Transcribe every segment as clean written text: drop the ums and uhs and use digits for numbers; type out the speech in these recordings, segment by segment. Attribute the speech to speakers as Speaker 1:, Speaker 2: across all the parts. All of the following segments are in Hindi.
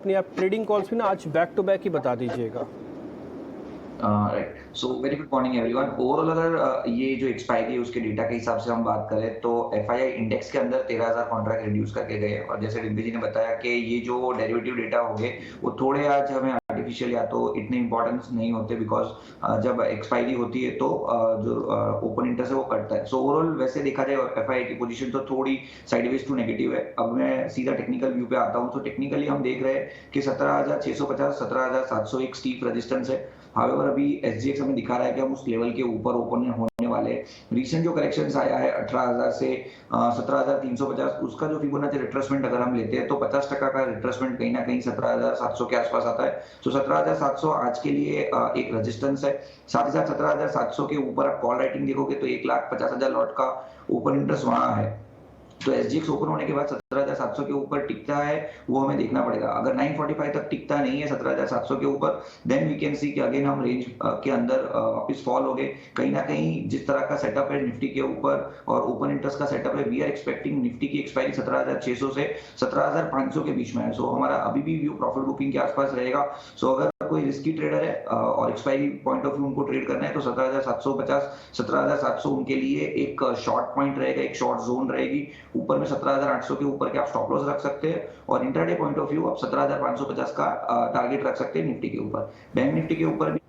Speaker 1: अपनी आप ट्रेडिंग कॉल्स भी ना आज बैक टू बैक ही बता दीजिएगा।
Speaker 2: Right, so very good morning everyone. Overall अगर ये जो एक्सपायरी है उसके डेटा के हिसाब से हम बात करें तो एफआईआई इंडेक्स के अंदर 13,000 कॉन्ट्रैक्ट रिड्यूस करके गए और जैसे डिम्पी जी ने बताया कि ये जो डेरिवेटिव डेटा हो गए वो थोड़े आज हमें आर्टिफिशियल या तो इतने इंपॉर्टेंस नहीं होते बिकॉज जब एक्सपायरी होती है तो जो ओपन इंटरेस्ट है वो कटता है। सो ओवरऑल वैसे देखा जाए एफआईआई की पोजीशन तो थोड़ी साइडवेज टू नेगेटिव है। अब मैं सीधा टेक्निकल व्यू पे आता हूँ तो टेक्निकली हम देख रहे हैं कि 17,650 17,700 एक स्टीप रेजिस्टेंस है। हाउएवर अभी एसजीएक्स हमें दिखा रहा है कि हम उस लेवल के ऊपर ओपन होने वाले हैं। रिसेंट जो करेक्शंस आया है 18,000 से 17,350 उसका जो फिबोनाची रिट्रेसमेंट अगर हम लेते हैं तो 50% का रिट्रेसमेंट कहीं ना कहीं 17,700 के आसपास आता है। तो 17,700 आज के लिए एक रेजिस्टेंस है। साथ ही साथ 17,700 के ऊपर आप कॉल राइटिंग देखोगे तो 1,50,000 लॉट का ओपन इंटरेस्ट वहां है। तो एसजीएक्स ओपन होने के बाद 17,700 के ऊपर टिकता है वो हमें देखना पड़ेगा। अगर 945 तक टिकता नहीं है 17,700 के ऊपर देन वी कैन सी कि अगेन हम रेंज के अंदर वापस फॉल हो गए। कहीं ना कहीं जिस तरह का सेटअप है निफ्टी के ऊपर और ओपन इंटरेस्ट का सेटअप है वी आर एक्सपेक्टिंग निफ्टी की एक्सपायरी 17,600 से 17,500 के बीच में है। सो हमारा अभी भी व्यू प्रॉफिट बुकिंग के आसपास रहेगा। सो अगर कोई रिस्की ट्रेडर है और एक्सपायरी पॉइंट ऑफ व्यू उनको ट्रेड करना है तो 17,750 17,700 उनके लिए एक शॉर्ट पॉइंट रहेगा, एक शॉर्ट जोन रहेगी। ऊपर में 17,800 के ऊपर के आप स्टॉप लॉस रख सकते हैं और इंट्राडे पॉइंट ऑफ व्यू आप 17,550 का टारगेट रख सकते हैं निफ्टी के ऊपर। बैंक निफ्टी के ऊपर भी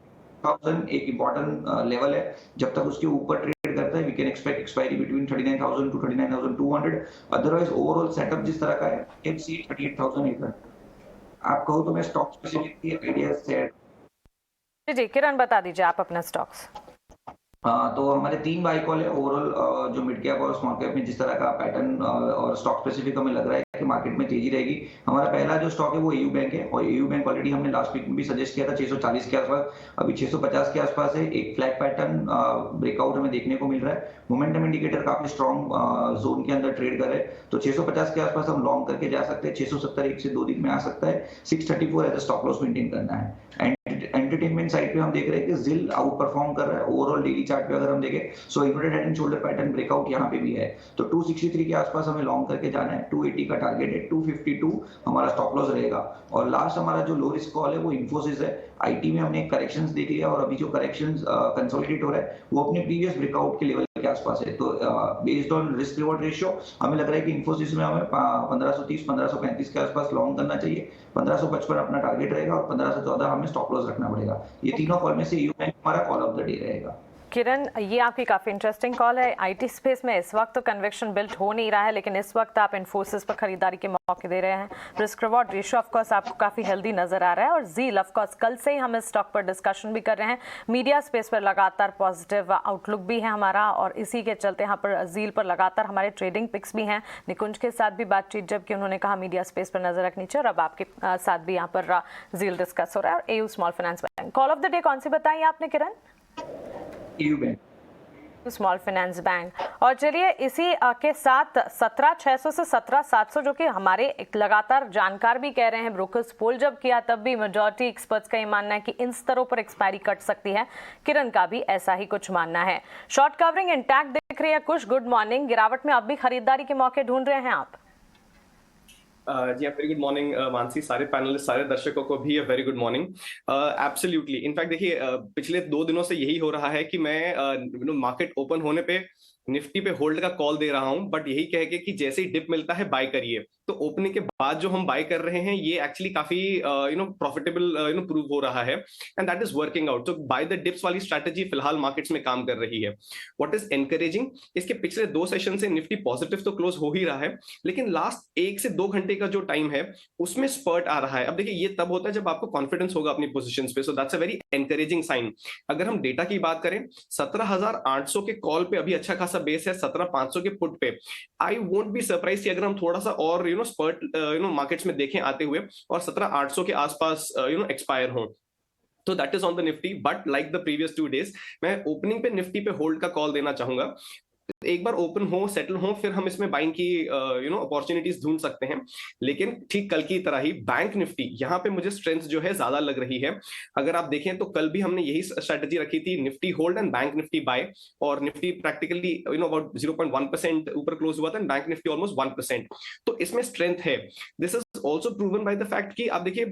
Speaker 2: 1000 एक इंपॉर्टेंट लेवल है। जब तक उसके ऊपर ट्रेड करता है we can expect expiry between 39,000 to 39,200। Otherwise overall setup जिस तरह का है कैन सी 38,800। आप कहो तो मैं स्टॉक स्पेसिफिक आइडिया शेयर।
Speaker 3: जी किरण बता दीजिए आप अपना स्टॉक्स।
Speaker 2: तो हमारे 3 बाई कॉल है ओवरऑल जो मिड कैप और स्मॉल कैप में जिस तरह का पैटर्न और स्टॉक स्पेसिफिक हमें लग रहा है कि मार्केट में तेजी रहेगी। हमारा पहला जो स्टॉक है वो एयू बैंक है और एयू बैंक ऑलरेडी हमने लास्ट वीक में भी सजेस्ट किया था 640 के आसपास, अभी 650 के आसपास है। एक फ्लैग पैटर्न ब्रेकआउट हमें देखने को मिल रहा है। मोमेंटम इंडिकेटर काफी स्ट्रॉन्ग जोन के अंदर ट्रेड कर रहे हैं तो 650 के आसपास हम लॉन्ग करके जा सकते हैं। 670 एक से 2 दिन में आ सकता है। 634 एज स्टॉप लॉस मेंटेन करना है। एंटरटेनमेंट साइड पे हम देख रहे हैं कि जिल आउट परफॉर्म कर रहा है ओवरऑल डेली चार्ट पे अगर हम देखें। So inverted head and shoulder pattern breakout यहाँ पे भी है तो 263 के आसपास हमें लॉन्ग करके जाना है। 280 का टारगेट है, 252 हमारा स्टॉप लॉस रहेगा। और लास्ट हमारा जो लो रिस्क कॉल है वो इन्फोसिस है। आईटी में हमने करेक्शंस देख लिया और अभी जो करेक्शंस कंसोलिडेट हो रहा है वो अपने प्रीवियस ब्रेकआउट के लेवल के आसपास है। तो based on risk reward ratio हमें लग रहा है कि इन्फोसिस में हमें 1530 1535 के आसपास लॉन्ग करना चाहिए। 1555 अपना टारगेट रहेगा और 1514 हमें स्टॉप लॉस रखना पड़ेगा। ये तीनों कॉल में से यू बैंक हमारा कॉल ऑफ द डे रहेगा।
Speaker 3: किरण ये आपकी काफ़ी इंटरेस्टिंग कॉल है। आईटी स्पेस में इस वक्त तो कन्विक्शन बिल्ट हो नहीं रहा है लेकिन इस वक्त आप इन्फोसिस पर खरीदारी के मौके दे रहे हैं। Risk reward ratio of course आपको काफ़ी हेल्दी नजर आ रहा है और जील ऑफ कोर्स कल से ही हम इस स्टॉक पर डिस्कशन भी कर रहे हैं। मीडिया स्पेस पर लगातार पॉजिटिव आउटलुक भी है हमारा और इसी के चलते यहाँ पर जील पर लगातार हमारे ट्रेडिंग पिक्स भी हैं। निकुंज के साथ भी बातचीत जबकि उन्होंने कहा मीडिया स्पेस पर नजर रखनी चाहिए और अब आपके साथ भी यहाँ पर जील डिस्कस हो रहा है और AU small finance bank. Call of the day कौन सी बताई आपने Kiran?
Speaker 2: AU bank
Speaker 3: small finance bank. और चलिए इसी के साथ 17,600 से 17,700 जो कि हमारे एक लगातार जानकार भी कह रहे हैं, ब्रोकर्स पोल जब किया तब भी मेजॉरिटी एक्सपर्ट्स का ये मानना है कि इन स्तरों पर एक्सपायरी कट सकती है। किरण का भी ऐसा ही कुछ मानना है। शॉर्ट कवरिंग इंटैक्ट दिख रही है कुछ। Good morning. गिरावट में अब भी खरीदारी के मौके ढूंढ रहे हैं आप?
Speaker 4: जी वेरी गुड मॉर्निंग मानसी, सारे पैनलिस्ट, सारे दर्शकों को भी very good morning. Absolutely, in fact देखिए पिछले 2 दिनों से यही हो रहा है कि मैं मार्केट ओपन होने पे निफ्टी पे होल्ड का कॉल दे रहा हूं बट यही कह के कि जैसे ही डिप मिलता है बाय करिए। तो ओपनिंग के बाद जो हम बाय कर रहे हैं ये एक्चुअली काफी प्रॉफिटेबल प्रूव हो रहा है and that is working out. तो बाय द डिप्स वाली स्ट्रैटेजी फिलहाल मार्केट्स में काम कर रही है। व्हाट इज एनकरेजिंग, इसके पिछले 2 सेशन से निफ्टी पॉजिटिव तो क्लोज हो ही रहा है लेकिन लास्ट 1 से 2 घंटे का जो टाइम है उसमें स्पर्ट आ रहा है। अब देखिए ये तब होता है जब आपको कॉन्फिडेंस होगा अपनी पोजीशंस पे, so that's a very encouraging sign. अगर हम डेटा की बात करें 17,800 के कॉल पे अभी अच्छा खासा बेस है, 17,500 के पुट पे आई वोंट बी सरप्राइज कि अगर हम थोड़ा सा और स्पर्ट मार्केट्स में देखें आते हुए और 17,800 के आसपास एक्सपायर हो तो that is on the Nifty. But like the previous 2 days मैं ओपनिंग पे निफ्टी पे होल्ड का कॉल देना चाहूंगा। एक बार ओपन हो, सेटल हो, फिर हम इसमें बाइंग की अपॉर्चुनिटीज ढूंढ सकते हैं। लेकिन ठीक कल की तरह ही बैंक निफ्टी यहाँ पे मुझे स्ट्रेंथ जो है ज्यादा लग रही है। अगर आप देखें तो कल भी हमने यही स्ट्रेटजी रखी थी, Nifty hold and bank Nifty buy, और निफ्टी प्रैक्टिकली अबाउट 0.1% ऊपर क्लोज हुआ था, बैंक निफ्टी ऑलमोस्ट 1%। तो इसमें स्ट्रेंथ है। This is also proven by the fact कि आप देखिए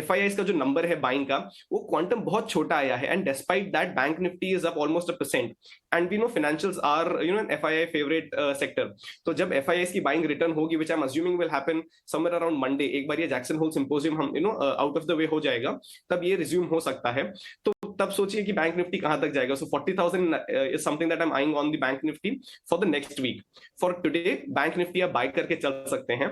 Speaker 4: FIIs का जो नंबर है बाइंग का, वो क्वांटम बहुत छोटा आया है, and despite that bank Nifty is up almost 1%, and we know financials are an FII favourite sector. तो जब FIIs की बाइंग रिटर्न होगी, which I am assuming will happen somewhere around Monday, एक बार ये जैक्सन होल सिंपोजियम हम आउट ऑफ द वे हो जाएगा, तब ये रिज्यूम हो सकता है। तो तब सोचिए कि बैंक निफ्टी कहां तक जाएगा। So 40,000 is something that I am eyeing on the bank Nifty for the next week. For today bank Nifty आप बाय करके चल सकते हैं।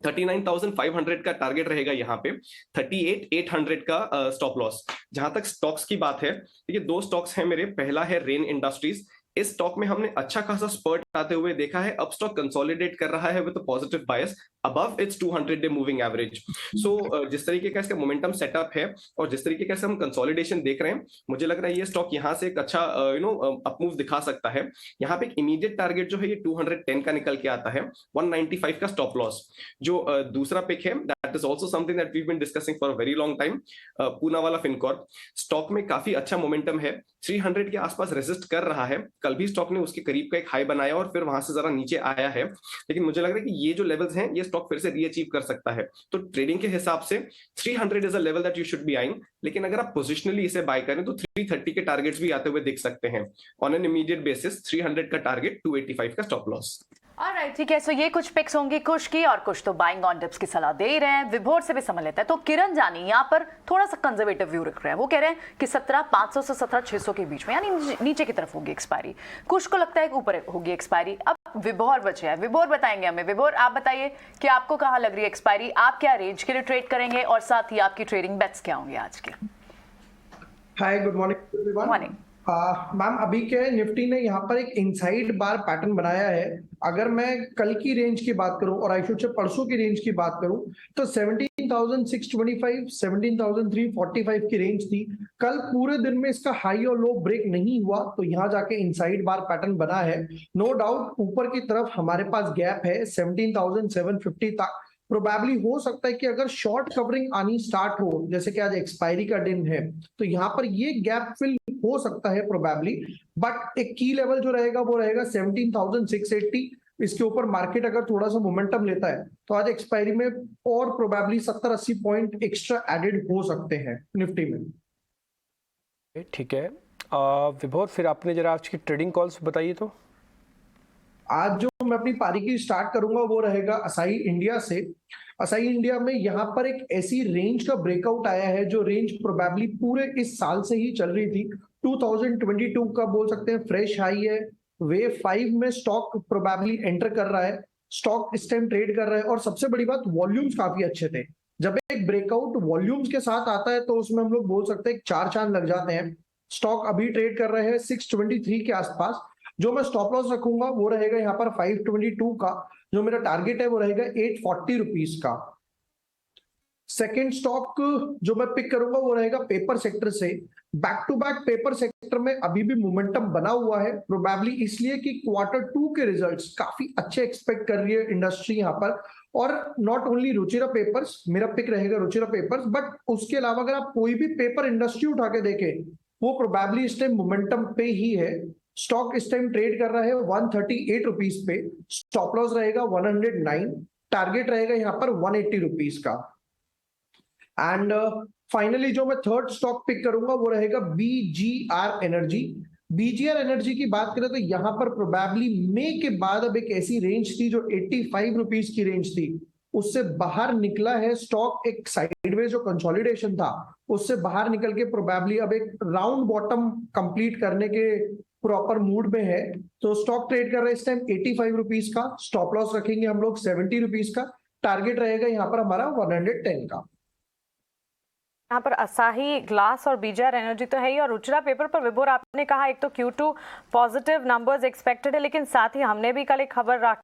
Speaker 4: 39,500 का टारगेट रहेगा यहाँ पे, 38,800 का स्टॉप लॉस। जहां तक स्टॉक्स की बात है, देखिए दो स्टॉक्स हैं मेरे। पहला है रेन इंडस्ट्रीज। इस स्टॉक में हमने अच्छा खासा स्पर्ट आते हुए देखा है। अब स्टॉक कंसोलिडेट कर रहा है with a positive bias above its 200 day moving average. So जिस तरीके का इसका मोमेंटम सेटअप है और जिस तरीके का हम कंसोलिडेशन देख रहे हैं, मुझे लग रहा है ये स्टॉक यहाँ से एक अच्छा अपमूव दिखा सकता है। यहाँ पे एक इमीडिएट टारगेट जो है ये 210 का निकल के आता है, 195 का स्टॉप लॉस। जो दूसरा पिक है, that is also something that we been discussing for a very long time, Poonawalla Fincorp. Stock में काफी अच्छा मोमेंटम है, 300 के आसपास रेजिस्ट कर रहा है। कल भी स्टॉक ने उसके करीब का एक हाई बनाया और फिर वहां से जरा नीचे आया है, लेकिन मुझे लग रहा है कि ये जो लेवल्स हैं ये स्टॉक फिर से रीअचीव कर सकता है। तो ट्रेडिंग के हिसाब से 300 is a level that you should be eyeing, लेकिन अगर आप पोजिशनली इसे बाय करें तो 330 के टारगेट्स भी आते हुए देख सकते हैं। ऑन एन इमीडिएट बेसिस 300 का टारगेट, 285 का स्टॉप लॉस।
Speaker 5: ऑलराइट, ठीक है। सो ये कुछ पिक्स होंगी कुश की, और कुछ तो बाइंग ऑन डिप्स की सलाह दे ही रहे हैं। विभोर से भी समझ लेता है। तो किरण जानी यहाँ पर थोड़ा सा कंजर्वेटिव व्यू रख रहे हैं। वो कह रहे हैं कि 17,500 से 17,600 के बीच में, यानी नीचे की तरफ होगी एक्सपायरी। कुश को लगता है कि ऊपर होगी एक्सपायरी। अब विभोर बचे हैं, विभोर बताएंगे हमें। विभोर, आप बताइए कि आपको कहाँ लग रही है एक्सपायरी, आप क्या रेंज के लिए ट्रेड करेंगे, और साथ ही आपकी ट्रेडिंग बेट्स क्या होंगे आज के।
Speaker 6: Hi, good morning everyone.
Speaker 5: Morning
Speaker 6: ma'am, अभी क्या है, निफ्टी ने यहाँ पर एक इनसाइड बार पैटर्न बनाया है। अगर मैं कल की रेंज की बात करूं और आई शुड से परसों की रेंज की बात करूं तो 17,625, 17,345 की रेंज थी। कल पूरे दिन में इसका हाई और लो ब्रेक नहीं हुआ, तो यहाँ जाके इनसाइड बार पैटर्न बना है। नो डाउट ऊपर की तरफ हमारे पास गैप है 17,750 तक। प्रोबेबली हो सकता है कि अगर शॉर्ट कवरिंग आनी स्टार्ट हो, जैसे कि आज एक्सपायरी का दिन है, तो यहाँ पर ये गैप फिल हो सकता है प्रोबेबली। बट एक की लेवल जो रहेगा वो रहेगा 17,680। इसके ऊपर मार्केट अगर थोड़ा सा मोमेंटम लेता है तो आज एक्सपायरी में और प्रोबेबली 70-80 पॉइंट एक्स्ट्रा एडेड हो सकते हैं निफ्टी में।
Speaker 1: ठीक है विभोर, फिर आपने जरा आज की ट्रेडिंग कॉल्स बताइए। तो
Speaker 6: आज जो मैं अपनी पारी की स्टार्ट करूंगा वो रहेगा असाई इंडिया से। असाई इंडिया में यहाँ पर एक ऐसी रेंज का ब्रेकआउट आया है जो रेंज प्रोबेबली पूरे इस साल से ही चल रही थी। 2022 का बोल सकते हैं फ्रेश हाई है। वेव 5 में स्टॉक प्रोबेबली एंटर कर रहा है। स्टॉक इस टाइम ट्रेड कर रहा है, और सबसे बड़ी बात, वॉल्यूम्स काफी अच्छे थे। जब एक ब्रेकआउट वॉल्यूम्स के साथ आता है तो उसमें हम लोग बोल सकते हैं 4 चांद लग जाते हैं। स्टॉक अभी ट्रेड कर रहे हैं 623 के आसपास। जो मैं स्टॉप लॉस रखूंगा वो रहेगा यहाँ पर 522 का। जो मेरा टारगेट है वो रहेगा 840 रुपीज का। सेकेंड स्टॉक जो मैं पिक करूंगा वो रहेगा पेपर सेक्टर से। Back to back paper sector में अभी भी मोमेंटम बना हुआ है, प्रोबेबली इसलिए कि Q2 के रिजल्ट्स काफी अच्छे एक्सपेक्ट कर रही है इंडस्ट्री यहाँ पर। और नॉट ओनली रुचिरा पेपर्स, मेरा पिक रहेगा रुचिरा पेपर्स, बट उसके अलावा अगर आप कोई भी पेपर इंडस्ट्री उठा के देखें वो प्रोबेबली इस टाइम मोमेंटम पे ही है। स्टॉक इस टाइम ट्रेड कर रहा है 138 रुपीज पे। स्टॉप लॉस रहेगा 109, टारगेट रहेगा यहाँ पर 180 रुपीज का। एंड फाइनली जो मैं थर्ड स्टॉक पिक करूंगा वो रहेगा BGR एनर्जी। BGR एनर्जी की बात करें तो यहाँ पर प्रोबेबली मई के बाद अब एक ऐसी रेंज थी जो 85 रुपीज की रेंज थी, उससे बाहर निकला है स्टॉक। एक साइडवेज जो कंसोलिडेशन था उससे बाहर निकल के प्रोबेबली अब एक राउंड बॉटम कंप्लीट करने के प्रॉपर मूड में है। तो स्टॉक ट्रेड कर रहा है इस टाइम 85 रुपीज का। स्टॉप लॉस रखेंगे हम लोग 70 रुपीज का। टारगेट रहेगा यहाँ पर हमारा 110 का।
Speaker 3: यहाँ पर असाही ग्लास और बीजीआर एनर्जी तो है ही, और रुचिरा पेपर पर विभोर आपने कहा एक तो Q2 पॉजिटिव नंबर्स एक्सपेक्टेड है, लेकिन साथ ही हमने भी कल एक खबर